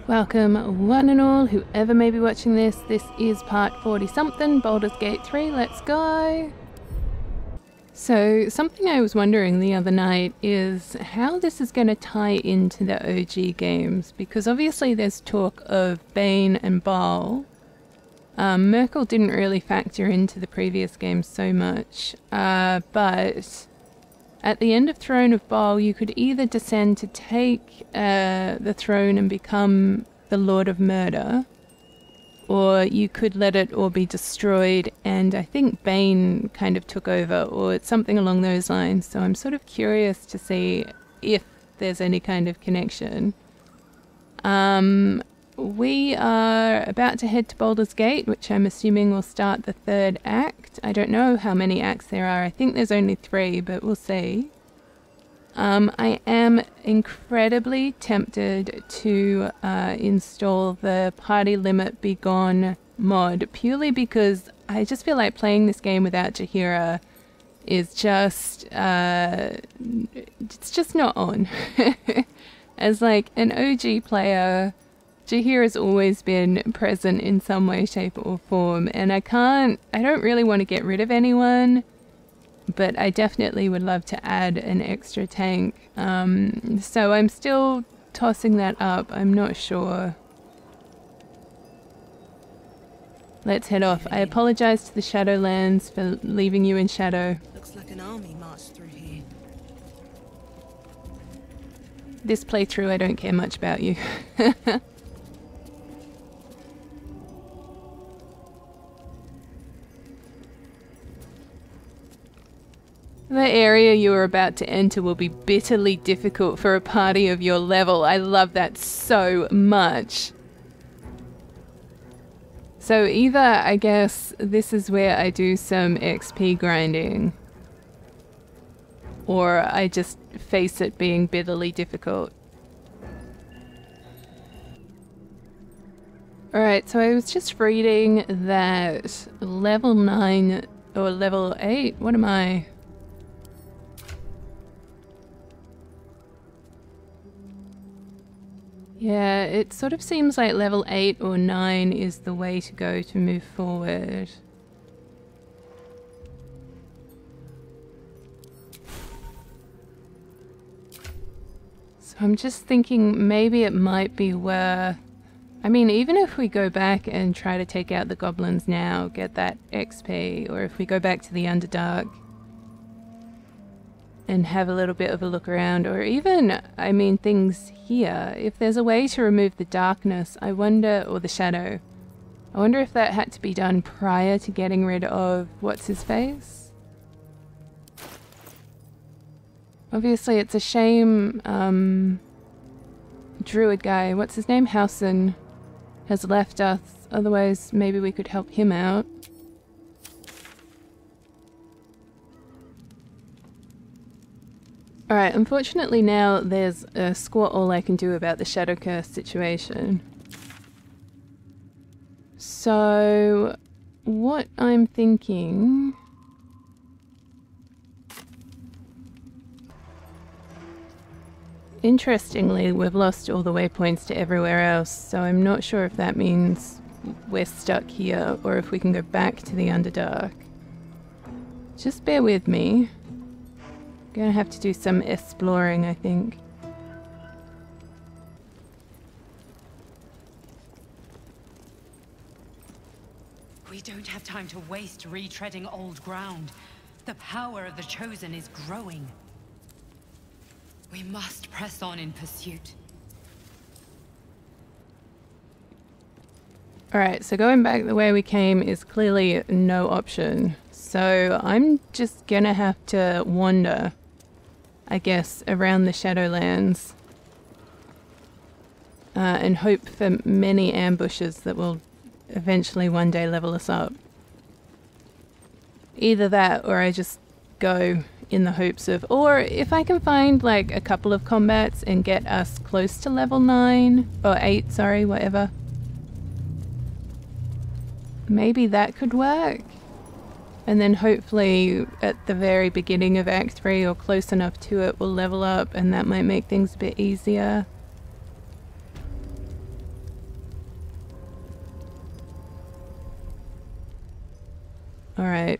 Welcome one and all, whoever may be watching this. This is part 40 something, Baldur's Gate 3, let's go! So, something I was wondering the other night is how this is going to tie into the OG games, because obviously there's talk of Bane and Baal. Merkel didn't really factor into the previous games so much, but at the end of Throne of Baal, you could either descend to take the throne and become the Lord of Murder, or you could let it all be destroyed, and I think Bane kind of took over, or it's something along those lines, so I'm sort of curious to see if there's any kind of connection. We are about to head to Baldur's Gate, which I'm assuming will start the third act. I don't know how many acts there are. I think there's only 3, but we'll see. I am incredibly tempted to install the Party Limit Be Gone mod, purely because I just feel like playing this game without Jaheira is just, it's just not on. As like an OG player, Jaheira's always been present in some way, shape or form, and I don't really want to get rid of anyone, but I definitely would love to add an extra tank. So I'm still tossing that up, I'm not sure. Let's head off. I apologize to the Shadowlands for leaving you in shadow. Looks like an army marched through here. This playthrough, I don't care much about you. The area you are about to enter will be bitterly difficult for a party of your level. I love that so much. So either, I guess, this is where I do some XP grinding, or I just face it being bitterly difficult. Alright, so I was just reading that level 9 or level 8, what am I? Yeah, it sort of seems like level 8 or 9 is the way to go to move forward. So I'm just thinking maybe it might be worth... I mean, even if we go back and try to take out the goblins now, get that XP, or if we go back to the Underdark and have a little bit of a look around, or even, I mean, things here. If there's a way to remove the darkness, I wonder, or the shadow, I wonder if that had to be done prior to getting rid of what's-his-face? Obviously, it's a shame, Druid guy, what's his name? Housen has left us, otherwise maybe we could help him out. Alright, unfortunately now there's a squat all I can do about the Shadow Curse situation. So, what I'm thinking... Interestingly, we've lost all the waypoints to everywhere else, so I'm not sure if that means we're stuck here or if we can go back to the Underdark. Just bear with me. Gonna have to do some exploring, I think. We don't have time to waste retreading old ground. The power of the Chosen is growing. We must press on in pursuit. Alright, so going back the way we came is clearly no option. So I'm just gonna have to wander, I guess, around the Shadowlands and hope for many ambushes that will eventually one day level us up. Either that or I just go in the hopes of, or if I can find like a couple of combats and get us close to level 9 or 8, sorry, whatever. Maybe that could work. And then hopefully at the very beginning of Act 3 or close enough to it we'll level up and that might make things a bit easier. Alright.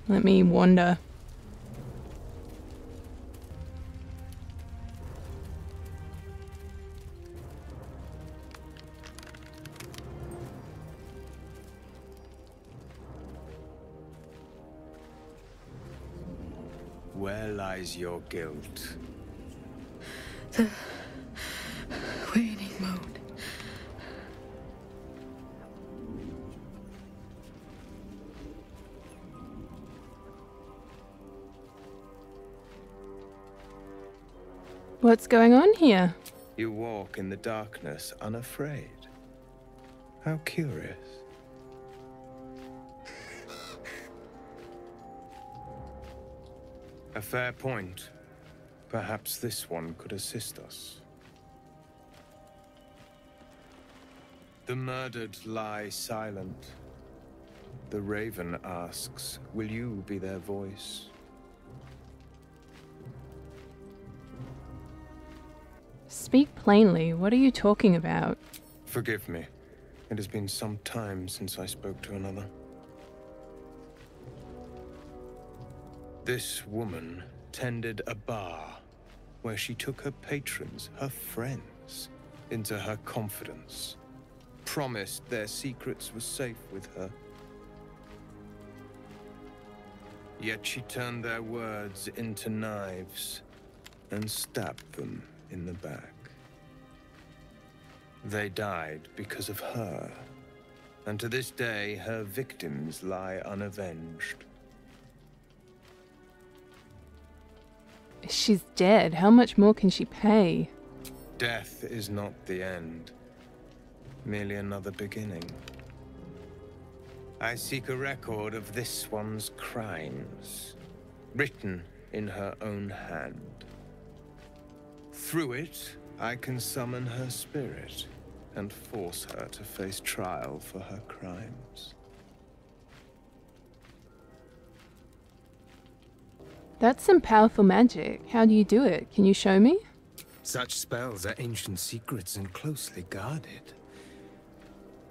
Let me wander. Where lies your guilt? The waning moon. What's going on here? You walk in the darkness unafraid. How curious. A fair point. Perhaps this one could assist us. The murdered lie silent. The raven asks, will you be their voice? Speak plainly. What are you talking about? Forgive me. It has been some time since I spoke to another. This woman tended a bar where she took her patrons, her friends, into her confidence, promised their secrets were safe with her. Yet she turned their words into knives and stabbed them in the back. They died because of her, and to this day her victims lie unavenged. She's dead. How much more can she pay? Death is not the end, merely another beginning. I seek a record of this one's crimes, written in her own hand. Through it, I can summon her spirit and force her to face trial for her crimes. That's some powerful magic. How do you do it? Can you show me? Such spells are ancient secrets and closely guarded.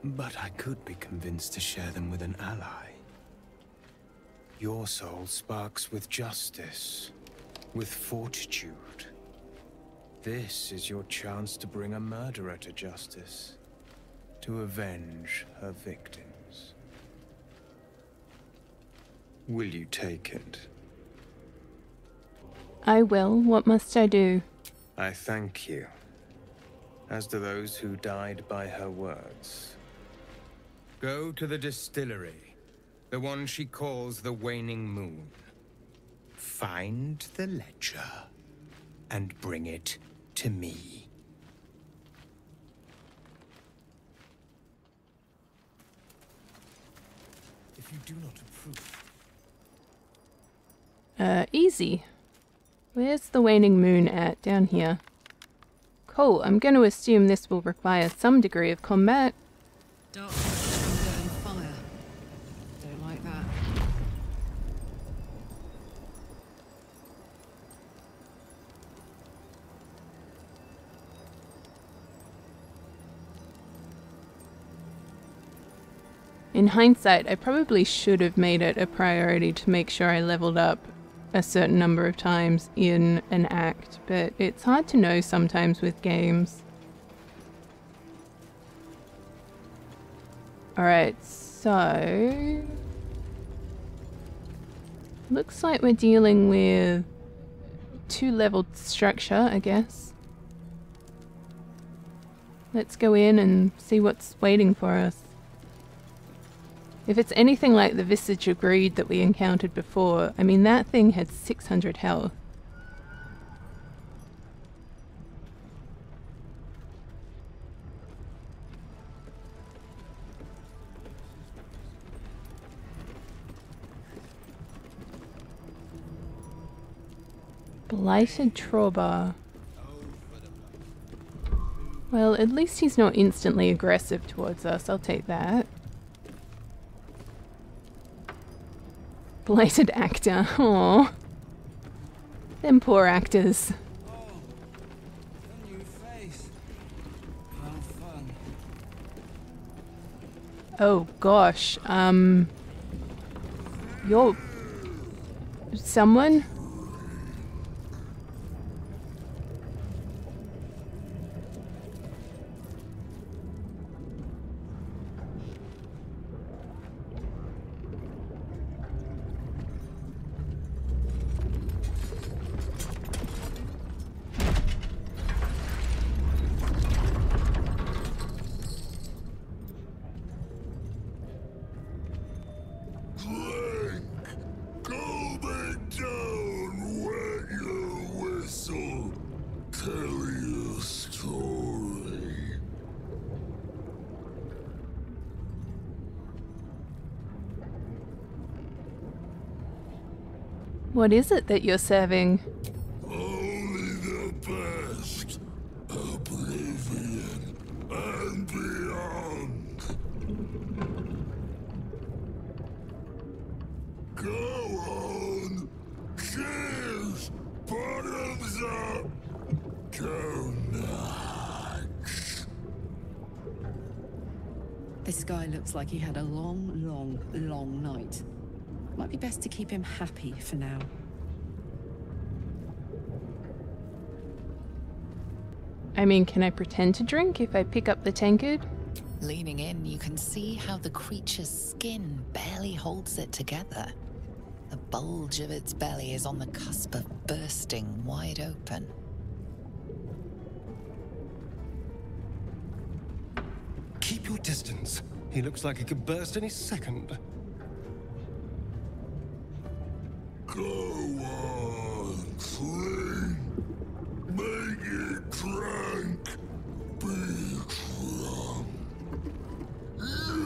But I could be convinced to share them with an ally. Your soul sparks with justice, with fortitude. This is your chance to bring a murderer to justice, to avenge her victims. Will you take it? I will. What must I do? I thank you, as do those who died by her words. Go to the distillery, the one she calls the Waning Moon. Find the ledger, and bring it to me. If you do not approve... Easy. Where's the waning moon at? Down here. Cool. I'm going to assume this will require some degree of combat. Darkness, thunder, and fire. Don't like that. In hindsight, I probably should have made it a priority to make sure I leveled up a certain number of times in an act, but it's hard to know sometimes with games. Alright, so... looks like we're dealing with two-leveled structure, I guess. Let's go in and see what's waiting for us. If it's anything like the Visage of Greed that we encountered before, I mean, that thing had 600 health. Blighted Trawbar. Well, at least he's not instantly aggressive towards us. I'll take that. Blighted Actor. Aww. Them poor actors. Oh, a new face. How fun. Oh gosh. You're... someone? What is it that you're serving? Only the best. Oblivion and beyond. Go on. Cheers. Bottoms up. Go nuts. This guy looks like he had a long night. Might be best to keep him happy for now. I mean, can I pretend to drink if I pick up the tankard? Leaning in, you can see how the creature's skin barely holds it together. The bulge of its belly is on the cusp of bursting wide open. Keep your distance. He looks like he could burst any second. Go on, clean. Make it drunk. Be drunk. You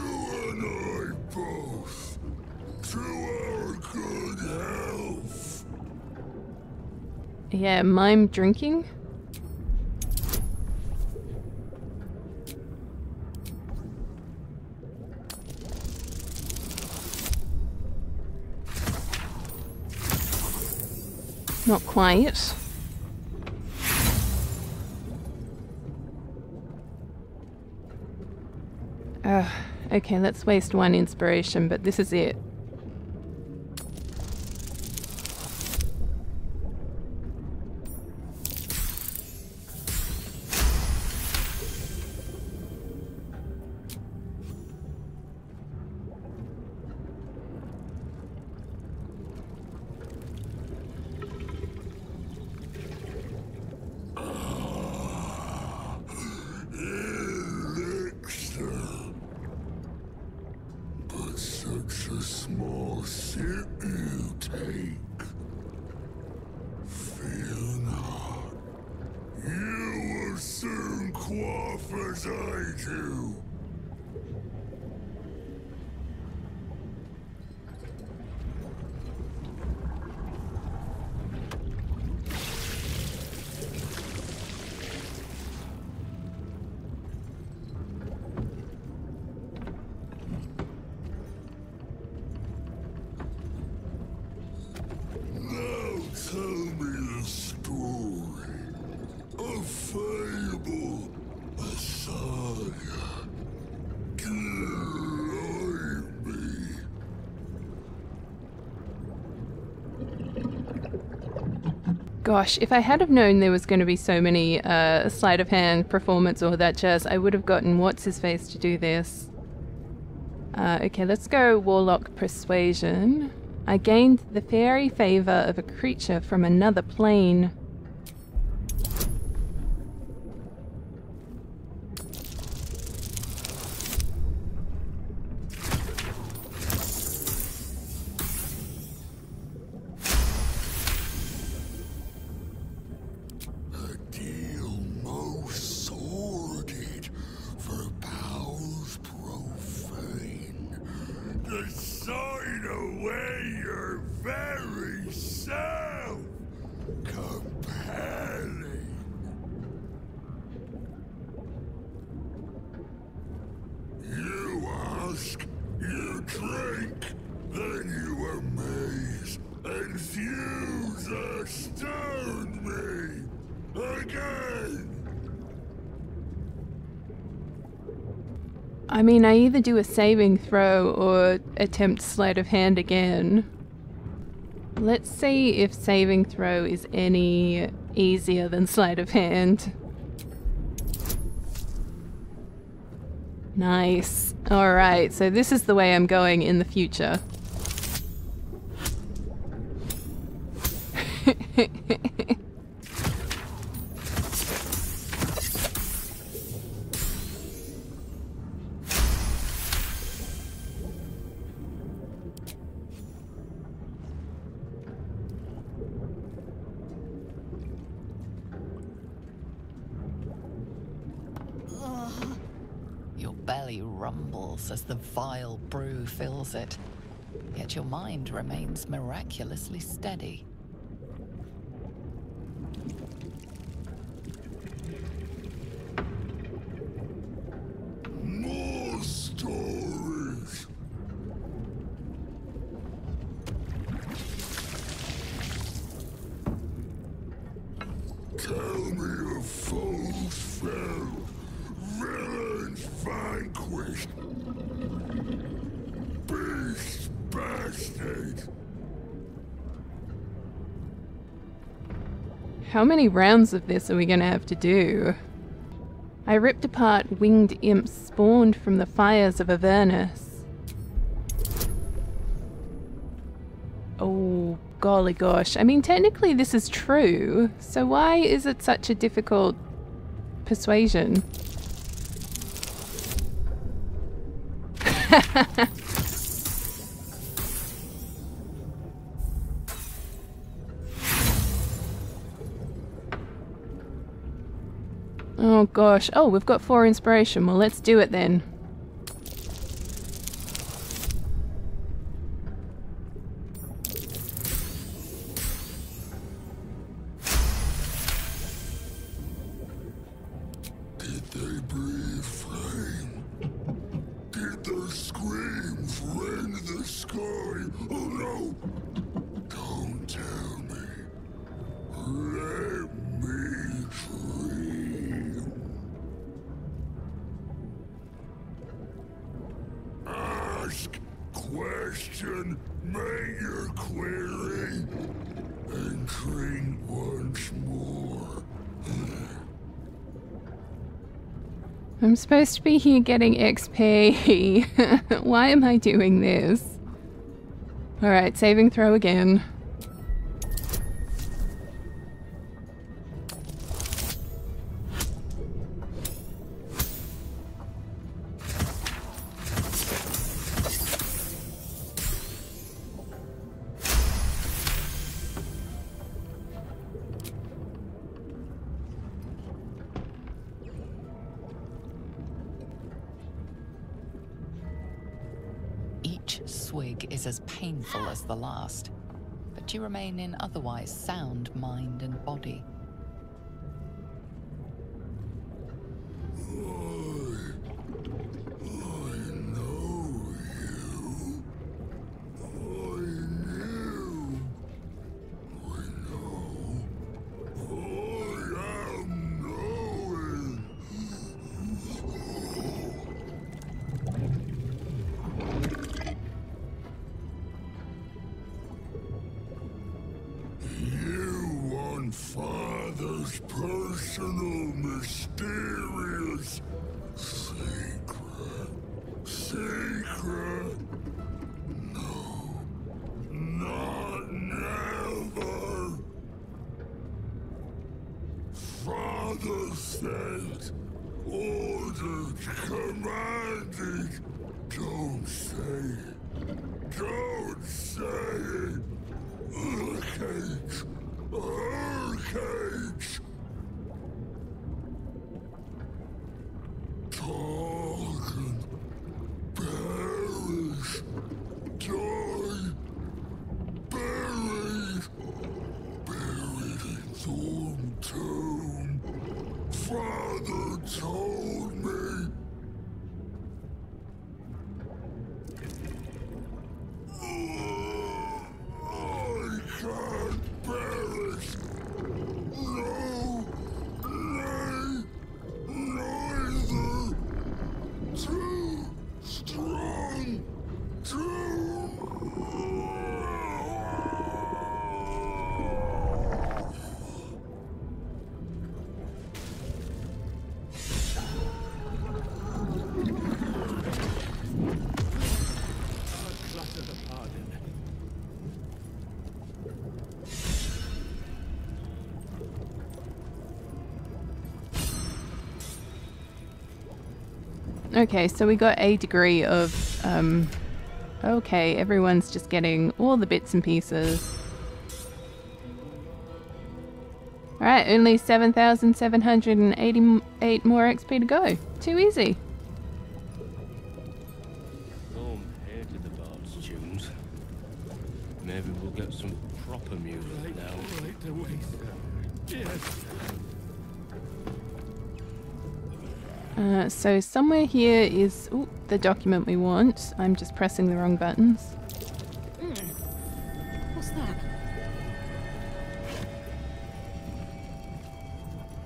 and I both. To our good health. Yeah, mime drinking? Not quite. Okay, let's waste one inspiration, but this is it. Gosh, if I had have known there was going to be so many sleight of hand performance or that jazz, I would have gotten what's-his-face to do this. Okay, let's go Warlock Persuasion. I gained the fairy favor of a creature from another plane. I mean, I either do a saving throw or attempt sleight of hand again. Let's see if saving throw is any easier than sleight of hand. Nice. Alright, so this is the way I'm going in the future. Your belly rumbles as the vile brew fills it, yet your mind remains miraculously steady. More stories. Tell me of foes fell, villains vanquished, beasts bastard. How many rounds of this are we gonna have to do? I ripped apart winged imps spawned from the fires of Avernus. Oh, golly gosh. I mean, technically this is true, so why is it such a difficult persuasion? Oh gosh. Oh, we've got 4 inspiration. Well, let's do it then. Did they breathe flame? Did their screams rend the sky? Oh no! Don't tell me. Let me dream. Ask, question, make your query, and drink once more. I'm supposed to be here getting XP. Why am I doing this? Alright, saving throw again. Each swig is as painful as the last, but you remain in otherwise sound mind and body. I know you. I knew. I know. I am knowing. You want Father's personal, mysterious secret. Secret? No. Not never. Father said, ordered, commanded. Don't say it. Don't say it. Hurricanes! Hurricanes! Talk and perish. Die. Buried. Buried in Thorn Tomb. Father told me. Okay, so we got a degree of, okay, everyone's just getting all the bits and pieces. Alright, only 7,788 more XP to go. Too easy. Hated the Bard's tunes. Maybe we'll get some proper music now. Right away, sir. Yes. So somewhere here is the document we want. I'm just pressing the wrong buttons. What's that?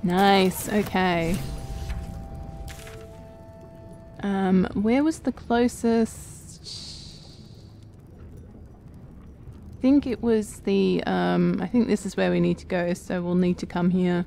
Nice, okay. Where was the closest? I think it was the, I think this is where we need to go, so we'll need to come here.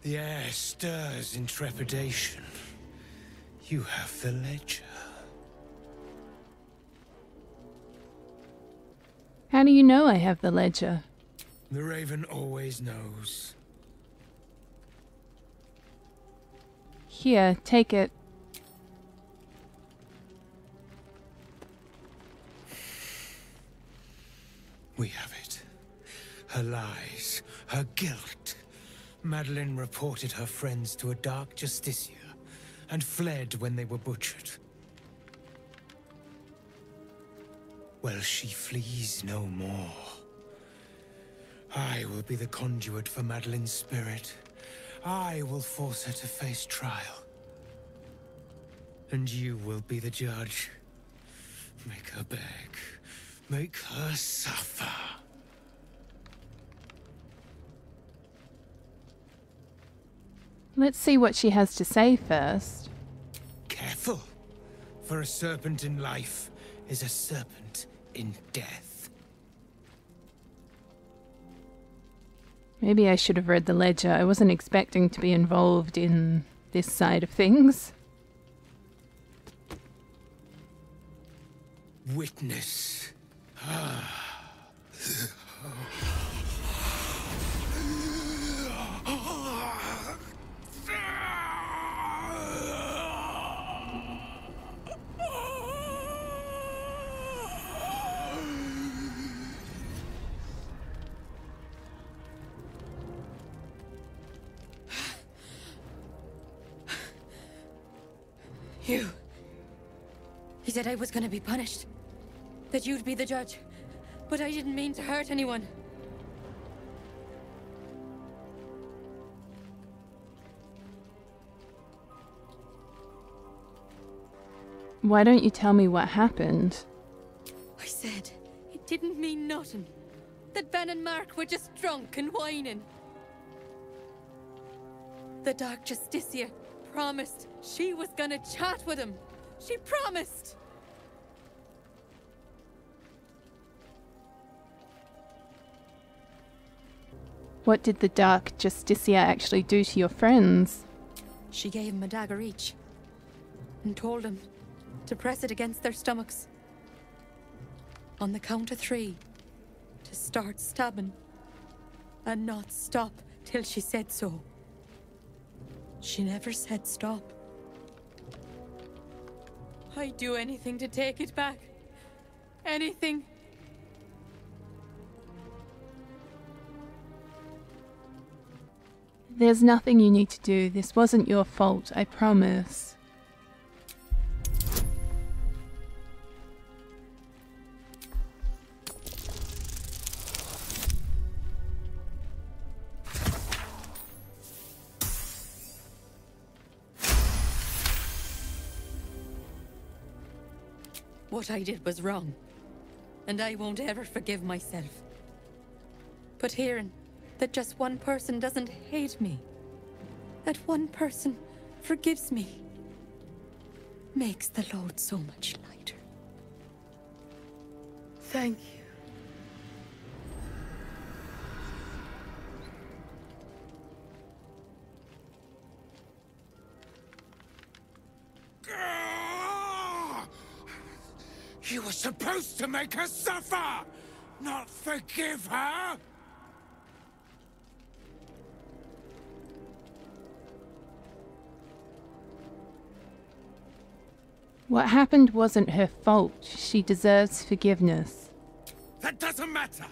The air stirs in trepidation. You have the ledger. How do you know I have the ledger? The Raven always knows. Here, take it. We have it. Her lies, her guilt. Madeline reported her friends to a dark Justicia and fled when they were butchered. Well, she flees no more. I will be the conduit for Madeline's spirit. I will force her to face trial. And you will be the judge. Make her beg. Make her suffer. Let's see what she has to say first. Careful, for a serpent in life is a serpent in death. Maybe I should have read the ledger. I wasn't expecting to be involved in this side of things. Witness. He said I was gonna be punished. That you'd be the judge. But I didn't mean to hurt anyone. Why don't you tell me what happened? I said it didn't mean nothing. That Ben and Mark were just drunk and whining. The Dark Justicia promised she was gonna chat with him. She promised! What did the Dark Justicia actually do to your friends? She gave him a dagger each. And told him to press it against their stomachs. On the count of 3, to start stabbing and not stop till she said so. She never said stop. I'd do anything to take it back. Anything. There's nothing you need to do. This wasn't your fault, I promise. What I did was wrong, and I won't ever forgive myself. But hearing that just one person doesn't hate me, that one person forgives me, makes the load so much lighter. Thank you. You were supposed to make her suffer, not forgive her! What happened wasn't her fault. She deserves forgiveness. That doesn't matter!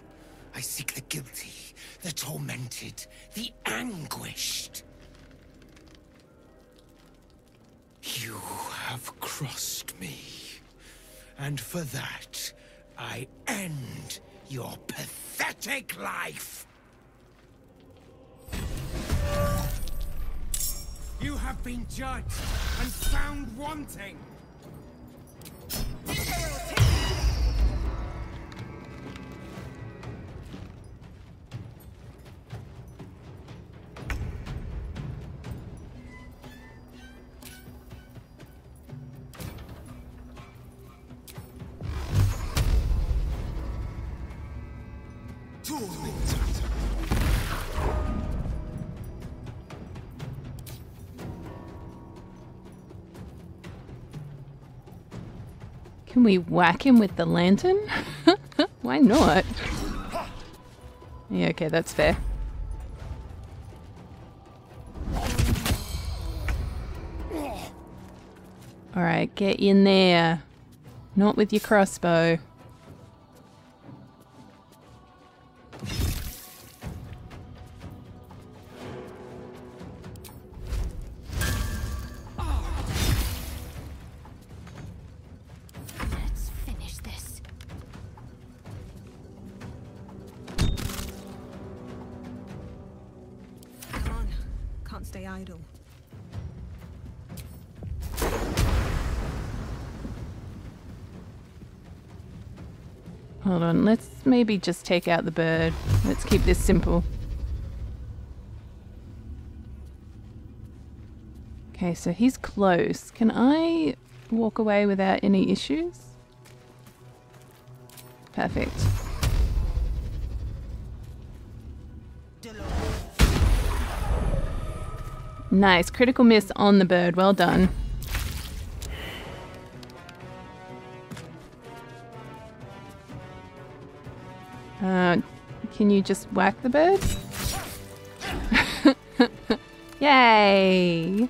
I seek the guilty, the tormented, the anguished. You have crossed me. And for that, I end your pathetic life! You have been judged and found wanting! Can we whack him with the lantern? Why not? Yeah, okay, that's fair. Alright, get in there. Not with your crossbow. Idle. Hold on, let's maybe just take out the bird. Let's keep this simple. Okay, so he's close. Can I walk away without any issues? Perfect. Nice, critical miss on the bird. Well done. Can you just whack the bird? Yay!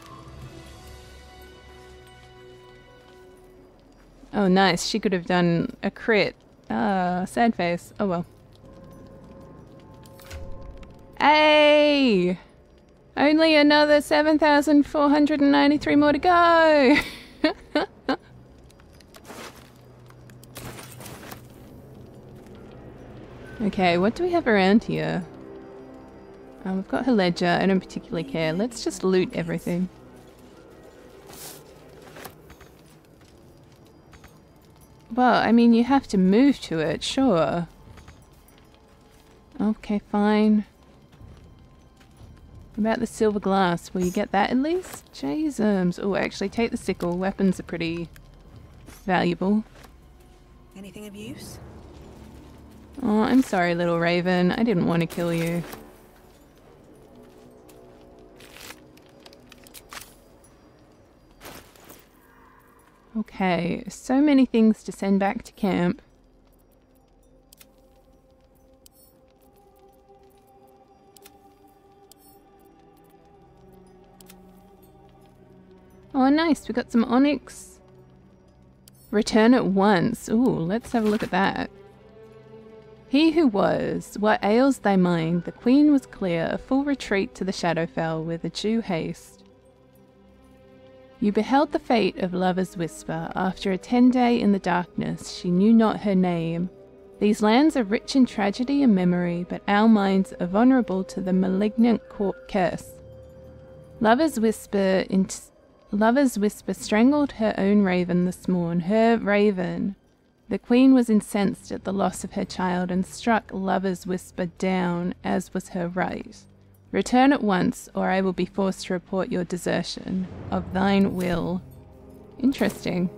Oh, nice. She could have done a crit. Sad face. Oh well. Hey! Only another 7,493 more to go! Okay, what do we have around here? We've got her ledger. I don't particularly care. Let's just loot everything. Well, I mean, you have to move to it, sure. Okay, fine. About the silver glass, will you get that at least? Jasums. Oh, actually, take the sickle. Weapons are pretty valuable. Anything of use? Oh, I'm sorry, little raven. I didn't want to kill you. Okay, so many things to send back to camp. Oh, nice. We got some onyx. Return at once. Ooh, let's have a look at that. He who was, what ails thy mind? The queen was clear, a full retreat to the Shadowfell with a due haste. You beheld the fate of Lover's Whisper. After a 10-day in the darkness, she knew not her name. These lands are rich in tragedy and memory, but our minds are vulnerable to the malignant curse. Lover's Whisper strangled her own raven this morn. Her raven. The queen was incensed at the loss of her child and struck Lover's Whisper down, as was her right. Return at once, or I will be forced to report your desertion. Of thine will. Interesting.